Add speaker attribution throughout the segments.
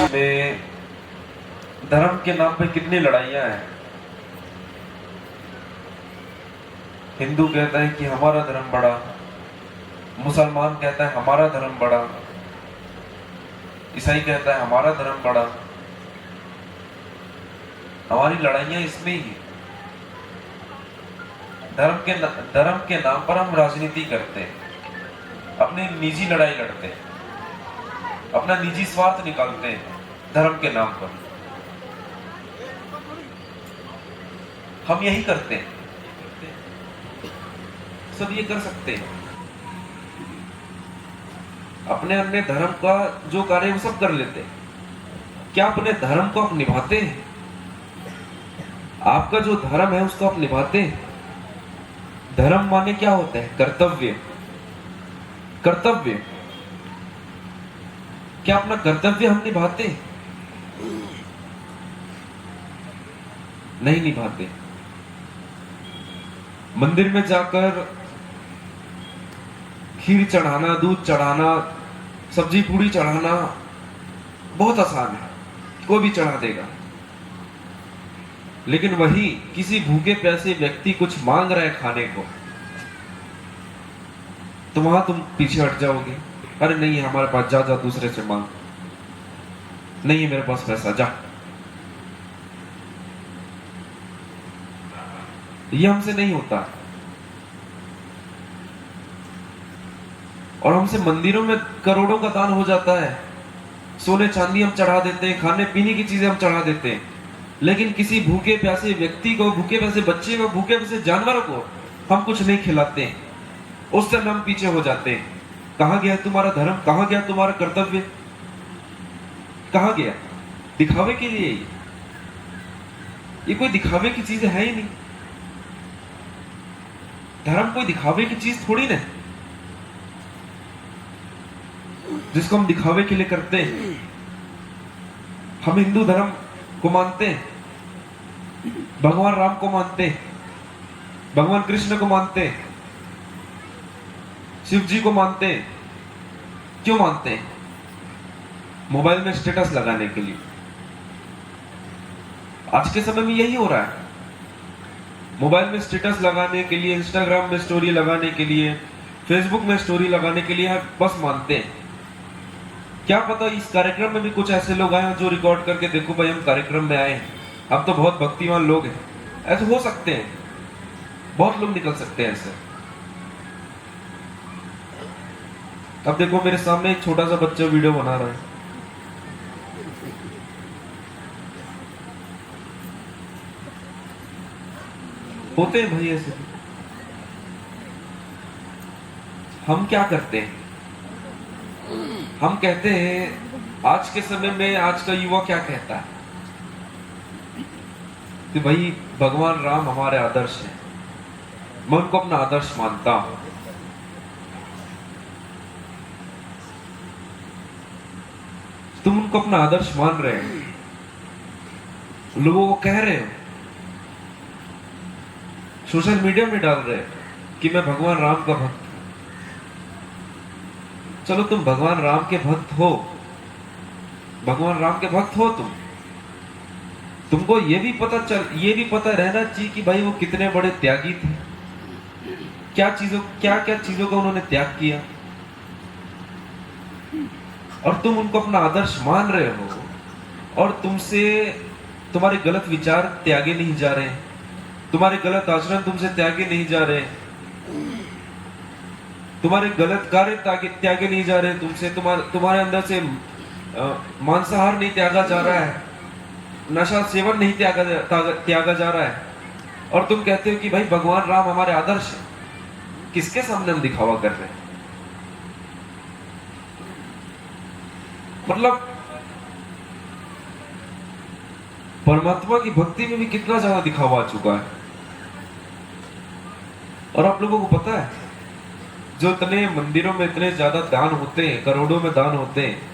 Speaker 1: में धर्म के नाम पे कितनी लड़ाइयां हैं। हिंदू कहता है कि हमारा धर्म बड़ा, मुसलमान कहता है हमारा धर्म बड़ा, ईसाई कहता है हमारा धर्म बड़ा। हमारी लड़ाइयां इसमें ही। धर्म के नाम पर हम राजनीति करते हैं, अपनी निजी लड़ाई लड़ते हैं, अपना निजी स्वार्थ निकालते हैं धर्म के नाम पर। हम यही करते हैं, सब ये कर सकते हैं। अपने अपने धर्म का जो कार्य है वो सब कर लेते हैं। क्या अपने धर्म को आप निभाते हैं? आपका जो धर्म है उसको आप निभाते हैं? धर्म माने क्या होता है? कर्तव्य। कर्तव्य, क्या अपना कर्तव्य हम निभाते हैं? नहीं निभाते। मंदिर में जाकर खीर चढ़ाना, दूध चढ़ाना, सब्जी पूड़ी चढ़ाना बहुत आसान है, कोई भी चढ़ा देगा। लेकिन वही किसी भूखे प्यासे व्यक्ति कुछ मांग रहा है खाने को, तो वहां तुम पीछे हट जाओगे। अरे नहीं है हमारे पास, जा जा दूसरे से मांग, नहीं है मेरे पास पैसा, जा। ये हमसे नहीं होता। और हमसे मंदिरों में करोड़ों का दान हो जाता है, सोने चांदी हम चढ़ा देते हैं, खाने पीने की चीजें हम चढ़ा देते हैं, लेकिन किसी भूखे प्यासे व्यक्ति को, भूखे प्यासे बच्चे को, भूखे प्यासे जानवरों को हम कुछ नहीं खिलाते हैं। उस समय हम पीछे हो जाते हैं। कहां गया तुम्हारा धर्म? कहां गया तुम्हारा कर्तव्य? कहां गया? दिखावे के लिए ये कोई दिखावे की चीज है ही नहीं। धर्म कोई दिखावे की चीज थोड़ी ना, जिसको हम दिखावे के लिए करते हैं। हम हिंदू धर्म को मानते हैं, भगवान राम को मानते हैं, भगवान कृष्ण को मानते हैं, शिव जी को मानते हैं। क्यों मानते हैं? मोबाइल में स्टेटस लगाने के लिए। आज के समय में यही हो रहा है। मोबाइल में स्टेटस लगाने के लिए, इंस्टाग्राम में स्टोरी लगाने के लिए, फेसबुक में स्टोरी लगाने के लिए बस मानते हैं। क्या पता इस कार्यक्रम में भी कुछ ऐसे लोग आए हैं जो रिकॉर्ड करके, देखो भाई हम कार्यक्रम में आए हैं, हम तो बहुत भक्तिमान लोग हैं। ऐसे हो सकते हैं, बहुत लोग निकल सकते हैं ऐसे। अब देखो मेरे सामने एक छोटा सा बच्चा वीडियो बना रहा है, होते हैं भाई ऐसे। हम क्या करते हैं? हम कहते हैं, आज के समय में आज का युवा क्या कहता है कि भाई भगवान राम हमारे आदर्श हैं, मैं उनको अपना आदर्श मानता हूं। तुम उनको अपना आदर्श मान रहे हो, लोगों को कह रहे हो, सोशल मीडिया में डाल रहे हो कि मैं भगवान राम का भक्त। चलो तुम भगवान राम के भक्त हो, भगवान राम के भक्त हो तुमको ये भी पता रहना चाहिए कि भाई वो कितने बड़े त्यागी थे, क्या क्या चीजों का उन्होंने त्याग किया। और तुम उनको अपना आदर्श मान रहे हो, और तुम्हारे गलत विचार त्यागे नहीं जा रहे, तुम्हारे गलत आचरण तुमसे त्यागे नहीं जा रहे, तुम्हारे गलत कार्य त्यागे नहीं जा रहे तुमसे, तुम्हारे अंदर से मांसाहार नहीं त्यागा जा रहा है, नशा सेवन नहीं त्यागा जा रहा है, और तुम कहते हो कि भाई भगवान राम हमारे आदर्श है। किसके सामने हम दिखावा कर रहे हैं? मतलब परमात्मा की भक्ति में भी कितना ज्यादा दिखावा आ चुका है। और आप लोगों को पता है, जो इतने मंदिरों में इतने ज्यादा दान होते हैं, करोड़ों में दान होते हैं,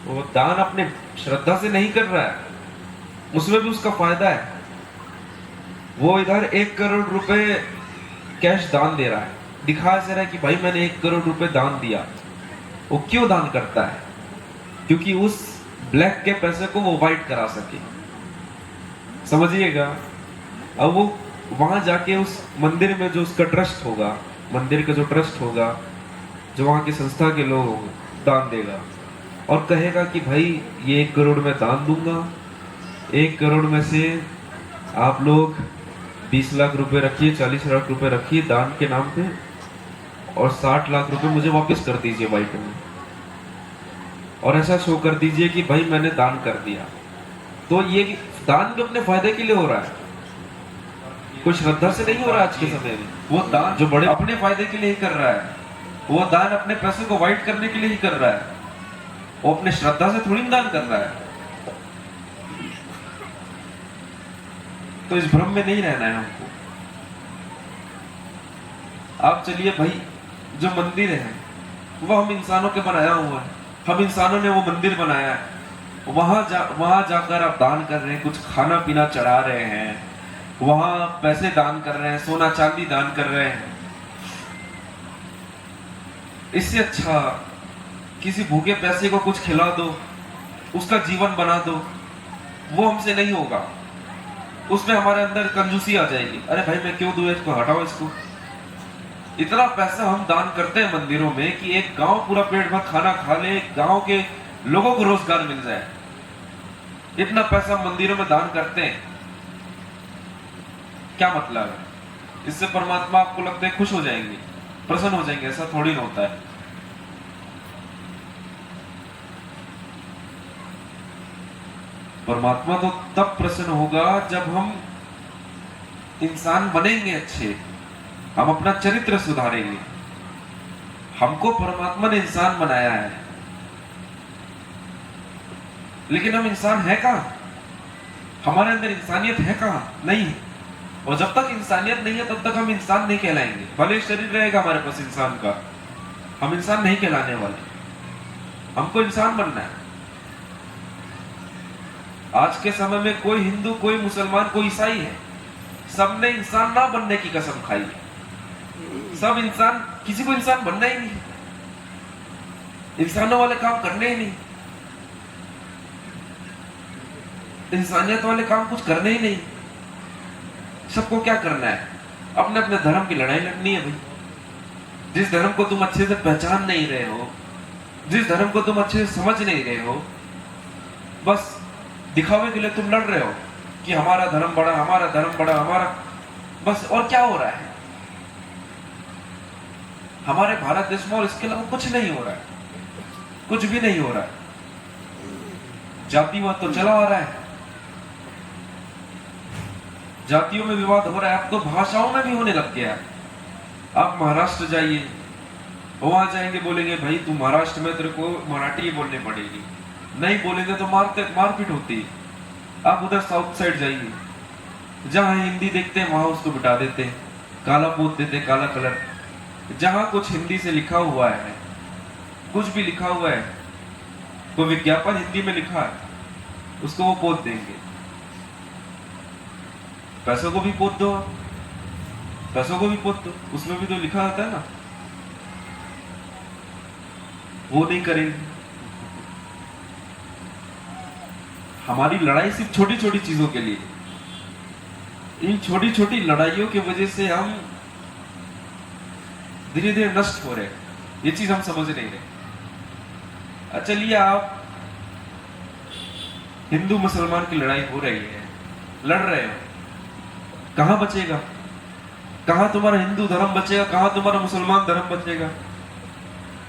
Speaker 1: वो दान अपने श्रद्धा से नहीं कर रहा है, उसमें भी उसका फायदा है। वो इधर 1 करोड़ रुपए कैश दान दे रहा है, दिखा ऐसे रहा है कि भाई मैंने 1 करोड़ रुपए दान दिया। वो क्यों दान करता है? क्योंकि उस ब्लैक के पैसे को वो व्हाइट करा सके। समझिएगा। अब वो वहां जाके उस मंदिर में जो उसका ट्रस्ट होगा, मंदिर का जो ट्रस्ट होगा, जो वहां की संस्था के लोग दान देगा और कहेगा कि भाई ये 1 करोड़ में दान दूंगा, 1 करोड़ में से आप लोग 20 लाख रुपए रखिए, 40 लाख रुपए रखिए दान के नाम पे और 60 लाख रुपए मुझे वापस कर दीजिए व्हाइट में, और ऐसा शो कर दीजिए कि भाई मैंने दान कर दिया। तो ये दान भी अपने फायदे के लिए हो रहा है, कोई श्रद्धा से नहीं हो रहा आज के समय में। वो दान जो बड़े अपने फायदे के लिए ही कर रहा है, वो दान अपने पैसे को व्हाइट करने के लिए ही कर रहा है, वो अपने श्रद्धा से थोड़ी दान कर रहा है। तो इस भ्रम में नहीं रहना है हमको। आप चलिए भाई, जो मंदिर है वो हम इंसानों के बनाया हुआ है, हम इंसानों ने वो मंदिर बनाया है, वहां जाकर आप दान कर रहे हैं, कुछ खाना पीना चढ़ा रहे हैं, वहां पैसे दान कर रहे हैं, सोना चांदी दान कर रहे हैं। इससे अच्छा किसी भूखे प्यासे को कुछ खिला दो, उसका जीवन बना दो, वो हमसे नहीं होगा। उसमें हमारे अंदर कंजूसी आ जाएगी, अरे भाई मैं क्यों दूं इसको, हटाओ इसको। इतना पैसा हम दान करते हैं मंदिरों में कि एक गांव पूरा पेट भर खाना खा ले, गांव के लोगों को रोजगार मिल जाए, इतना पैसा मंदिरों में दान करते हैं। क्या मतलब है? इससे परमात्मा आपको लगता है खुश हो जाएंगे, प्रसन्न हो जाएंगे? ऐसा थोड़ी ना होता है। परमात्मा तो तब प्रसन्न होगा जब हम इंसान बनेंगे अच्छे, हम अपना चरित्र सुधारेंगे। हमको परमात्मा ने इंसान बनाया है, लेकिन हम इंसान है कहां? हमारे अंदर इंसानियत है कहां? नहीं। और जब तक इंसानियत नहीं है तब तक हम इंसान नहीं कहलाएंगे। भले शरीर रहेगा हमारे पास इंसान का, हम इंसान नहीं कहलाने वाले। हमको इंसान बनना है। आज के समय में कोई हिंदू, कोई मुसलमान, कोई ईसाई है, सबने इंसान ना बनने की कसम खाई है। सब इंसान, किसी को इंसान बनना ही नहीं, इंसानों वाले काम करने ही नहीं, इंसानियत वाले काम कुछ करने ही नहीं। सबको क्या करना है? अपने अपने धर्म की लड़ाई लड़नी है भाई। जिस धर्म को तुम अच्छे से पहचान नहीं रहे हो, जिस धर्म को तुम अच्छे से समझ नहीं रहे हो, बस दिखावे के लिए तुम लड़ रहे हो कि हमारा धर्म बड़ा, हमारा धर्म बड़ा, हमारा, बस। और क्या हो रहा है हमारे भारत देश में? और इसके अलावा कुछ नहीं हो रहा है, कुछ भी नहीं हो रहा है। जातिवाद तो चला आ रहा है, जातियों में विवाद हो रहा है, अब तो भाषाओं में भी होने लग गया है। आप महाराष्ट्र जाइए, वहां जाएंगे, बोलेंगे भाई तू महाराष्ट्र में तेरे को मराठी बोलनी पड़ेगी, नहीं बोलेंगे तो मारपीट होती है। आप उधर साउथ साइड जाइए, जहां हिंदी देखते हैं वहां उसको बिठा देते हैं, काला पोत देते, काला कलर। जहां कुछ हिंदी से लिखा हुआ है, कुछ भी लिखा हुआ है, कोई विज्ञापन हिंदी में लिखा है, उसको वो पोत देंगे। पैसों को भी पोत दो, पैसों को भी पोत दो, उसमें भी तो लिखा होता है ना, वो नहीं करेंगे। हमारी लड़ाई सिर्फ छोटी छोटी चीजों के लिए, इन छोटी छोटी लड़ाइयों की वजह से हम धीरे धीरे नष्ट हो रहे, ये चीज हम समझ नहीं रहे। चलिए, आप हिंदू मुसलमान की लड़ाई हो रही है, लड़ रहे हो, कहां बचेगा? कहां तुम्हारा हिंदू धर्म बचेगा? कहां तुम्हारा मुसलमान धर्म बचेगा?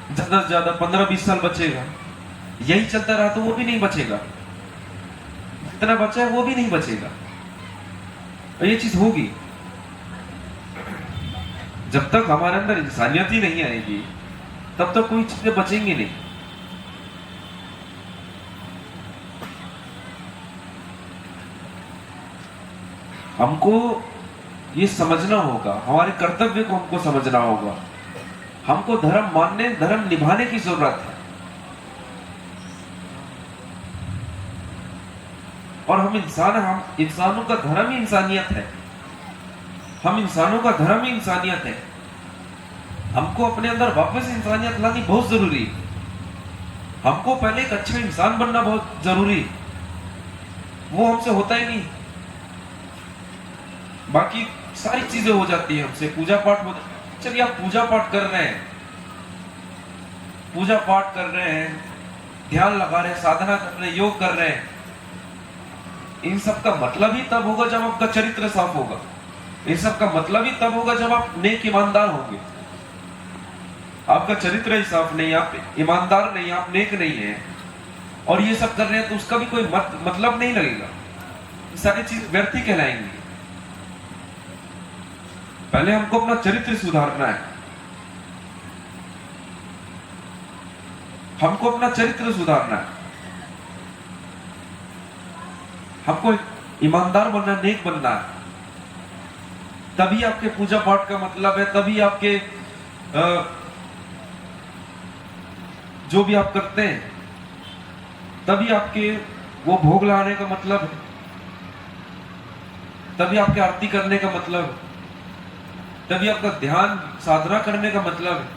Speaker 1: ज्यादा से ज्यादा 15-20 साल बचेगा। यही चलता रहा तो वो भी नहीं बचेगा, जितना बचा है वो भी नहीं बचेगा। और ये चीज होगी जब तक हमारे अंदर इंसानियत ही नहीं आएगी, तब तक कोई चीजें बचेंगी नहीं। हमको ये समझना होगा, हमारे कर्तव्य को हमको समझना होगा। हमको धर्म मानने, धर्म निभाने की जरूरत है। और हम इंसानों का धर्म ही इंसानियत है। हम इंसानों का धर्म ही इंसानियत है। हमको अपने अंदर वापस इंसानियत लानी बहुत जरूरी है। हमको पहले एक अच्छा इंसान बनना बहुत जरूरी, वो हमसे होता ही नहीं। बाकी सारी चीजें हो जाती है हमसे, पूजा पाठ हो, चलिए आप पूजा पाठ कर रहे हैं, पूजा पाठ कर रहे हैं, ध्यान लगा रहे हैं, साधना कर रहे हैं, योग कर रहे हैं, इन सब का मतलब ही तब होगा जब आपका चरित्र साफ होगा। इन सब का मतलब ही तब होगा जब आप नेक ईमानदार होंगे। आपका चरित्र ही साफ नहीं, आप ईमानदार नहीं, आप नेक नहीं है और ये सब कर रहे हैं तो उसका भी कोई मतलब नहीं लगेगा, सारी चीज व्यर्थ ही कहलाएंगी। पहले हमको अपना चरित्र सुधारना है, हमको अपना चरित्र सुधारना है, हमको ईमानदार बनना, नेक बनना है। तभी आपके पूजा पाठ का मतलब है, तभी आपके जो भी आप करते हैं, तभी आपके वो भोग लाने का मतलब है, तभी आपके आरती करने का मतलब है, तभी आपका ध्यान साधना करने का मतलब है।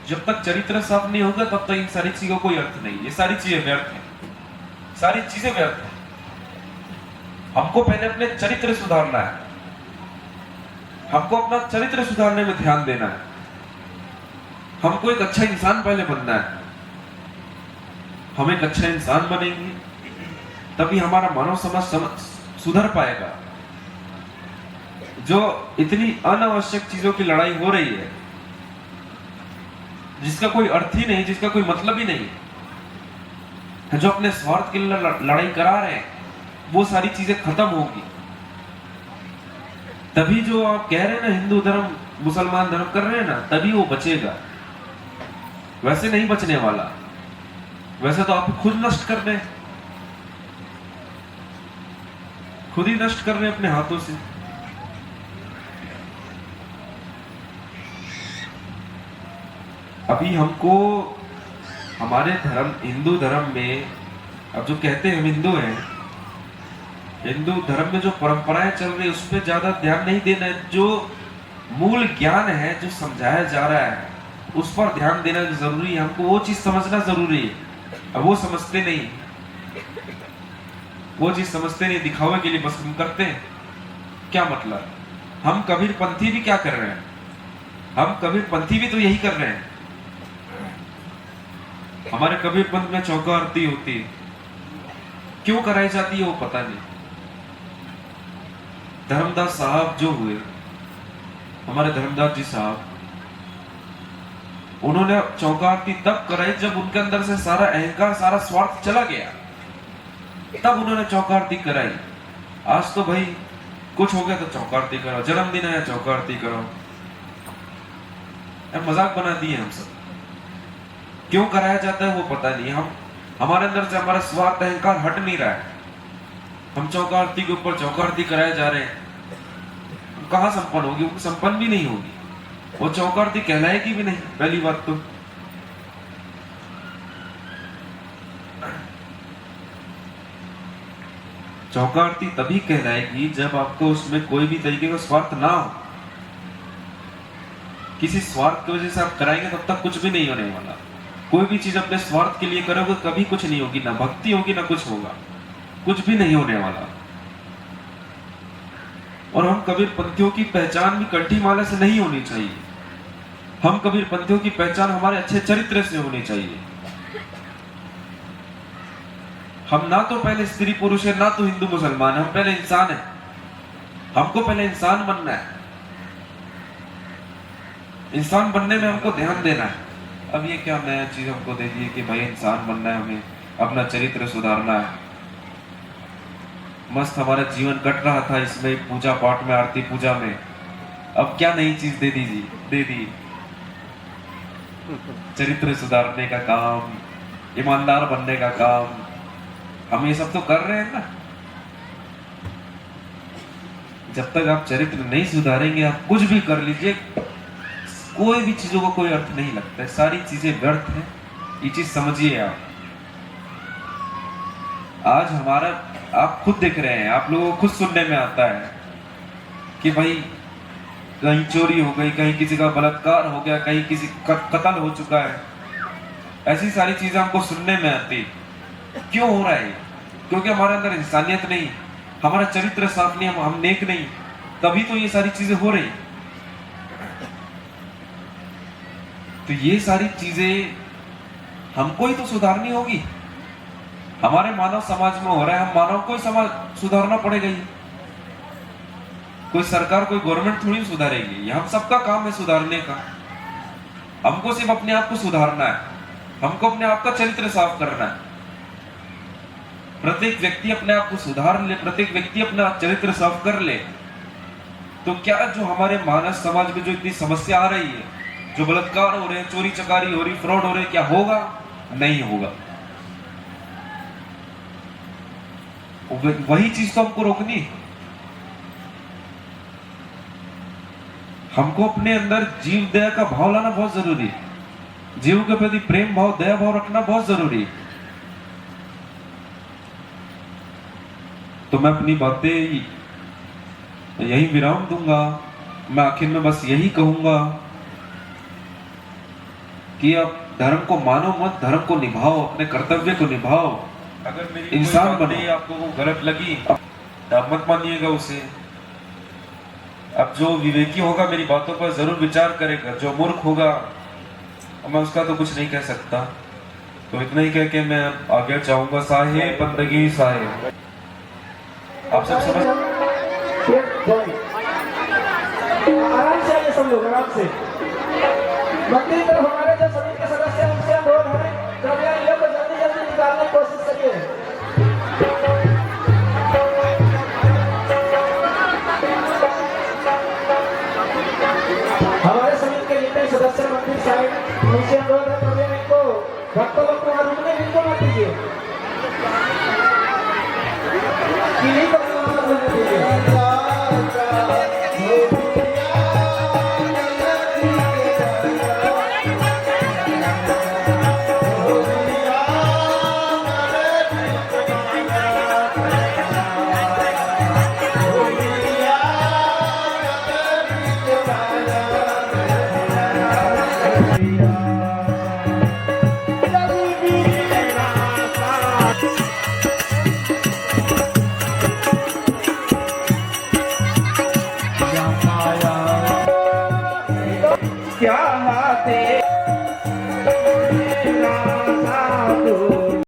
Speaker 1: जब तक चरित्र साफ नहीं होगा तब तक इन सारी चीजों का कोई अर्थ नहीं। ये सारी चीजें व्यर्थ हैं, सारी चीजें व्यर्थ हैं। हमको पहले अपने चरित्र सुधारना है, हमको अपना चरित्र सुधारने में ध्यान देना है, हमको एक अच्छा इंसान पहले बनना है। हम एक अच्छा इंसान बनेंगे तभी हमारा मानव समाज सुधर पाएगा। जो इतनी अनावश्यक चीजों की लड़ाई हो रही है, जिसका कोई अर्थ ही नहीं, जिसका कोई मतलब ही नहीं, जो अपने स्वार्थ के लिए लड़ाई करा रहे हैं, वो सारी चीजें खत्म होगी। तभी जो आप कह रहे हैं ना हिंदू धर्म मुसलमान धर्म कर रहे हैं ना, तभी वो बचेगा। वैसे नहीं बचने वाला, वैसे तो आप खुद नष्ट कर रहे हैं, खुद ही नष्ट कर रहे हैं अपने हाथों से। अभी हमको हमारे धर्म, हिंदू धर्म में, अब जो कहते हैं हम हिंदू हैं, हिंदू धर्म में जो परंपराएं चल रही है उस पर ज्यादा ध्यान नहीं देना है। जो मूल ज्ञान है, जो समझाया जा रहा है, उस पर ध्यान देना जरूरी है। हमको वो चीज समझना जरूरी है। अब वो समझते नहीं, वो चीज समझते नहीं, दिखावे के लिए बस हम करते हैं। क्या मतलब? हम कबीरपंथी भी क्या कर रहे हैं? हम कबीरपंथी भी तो यही कर रहे हैं। हमारे कबीरपंथ में चौका आरती होती है, क्यों कराई जाती है वो पता नहीं। धर्मदास साहब जो हुए, हमारे धर्मदास जी साहब, उन्होंने चौका आरती तब कराई जब उनके अंदर से सारा अहंकार, सारा स्वार्थ चला गया, तब उन्होंने चौका आरती कराई। आज तो भाई कुछ हो गया तो चौका आरती करो, जन्मदिन है चौका आरती करो, मजाक बना दिए हम सब। क्यों कराया जाता है वो पता नहीं। हम, हमारे अंदर से हमारा स्वार्थ अहंकार हट नहीं रहा है। हम चौका आरती के ऊपर चौका आरती कराए जा रहे हैं। कहां संपन्न होगी? वो संपन्न भी नहीं होगी, वो चौका आरती कहलाएगी भी नहीं। पहली बात तो चौका आरती तभी कहलाएगी जब आपको उसमें कोई भी तरीके का स्वार्थ ना हो। किसी स्वार्थ की वजह से आप कराएंगे तब तक कुछ भी नहीं होने वाला। कोई भी चीज अपने स्वार्थ के लिए करोगे कभी कुछ नहीं होगी, ना भक्ति होगी ना कुछ होगा, कुछ भी नहीं होने वाला। और हम कबीरपंथियों की पहचान भी कंठी माला से नहीं होनी चाहिए। हम कबीरपंथियों की पहचान हमारे अच्छे चरित्र से होनी चाहिए। हम ना तो पहले स्त्री पुरुष है, ना तो हिंदू मुसलमान है, हम पहले इंसान है। हमको पहले इंसान बनना है, इंसान बनने में हमको ध्यान देना है। अब ये क्या नया चीज हमको दे दी कि भाई इंसान बनना है, हमें अपना चरित्र सुधारना है। मस्त हमारा जीवन कट रहा था इसमें, पूजा पाठ में, आरती पूजा में, अब क्या नई चीज दे दी? चरित्र सुधारने का काम, ईमानदार बनने का काम। हम ये सब तो कर रहे हैं ना। जब तक आप चरित्र नहीं सुधारेंगे, आप कुछ भी कर लीजिए, कोई भी चीजों को कोई अर्थ नहीं लगता है, सारी चीजें व्यर्थ है। ये चीज समझिए आप। आज हमारा, आप खुद देख रहे हैं, आप लोगों को खुद सुनने में आता है कि भाई कहीं चोरी हो गई, कहीं किसी का बलात्कार हो गया, कहीं किसी का कत्ल हो चुका है, ऐसी सारी चीजें हमको सुनने में आती। क्यों हो रहा है? क्योंकि हमारे अंदर इंसानियत नहीं, हमारा चरित्र साफ नहीं, हम नेक नहीं, तभी तो ये सारी चीजें हो रही। तो ये सारी चीजें हमको ही तो सुधारनी होगी। हमारे मानव समाज में हो रहा है, हम मानव को ही समाज सुधारना पड़ेगा। ही कोई सरकार, कोई गवर्नमेंट थोड़ी सुधारेगी, ये हम सबका काम है सुधारने का। हमको सिर्फ अपने आप को सुधारना है, हमको अपने आप का चरित्र साफ करना है। प्रत्येक व्यक्ति अपने आप को सुधार ले, प्रत्येक व्यक्ति अपना चरित्र साफ कर ले, तो क्या जो हमारे मानव समाज में जो इतनी समस्या आ रही है, जो बलात्कार हो रहे हैं, चोरी चकारी हो रही, फ्रॉड हो रहे, क्या होगा? नहीं होगा। वही चीज तो हमको रोकनी। हमको अपने अंदर जीव दया का भाव लाना बहुत जरूरी है। जीव के प्रति प्रेम भाव, दया भाव रखना बहुत जरूरी है। तो मैं अपनी बातें यही विराम दूंगा। मैं आखिर में बस यही कहूंगा कि आप धर्म को मानो मत, धर्म को निभाओ, अपने कर्तव्य को निभाओ। अगर मेरी इंसान बने, आपको वो गलत लगी आप मत मानिएगा उसे। अब जो विवेकी होगा मेरी बातों पर जरूर विचार करेगा, जो मूर्ख होगा मैं उसका तो कुछ नहीं कह सकता। तो इतना ही कह के मैं आगे चाहूंगा। साहे बंदगी साहे। आप सब समझ
Speaker 2: आराम से आइए सब लोग, आराम से।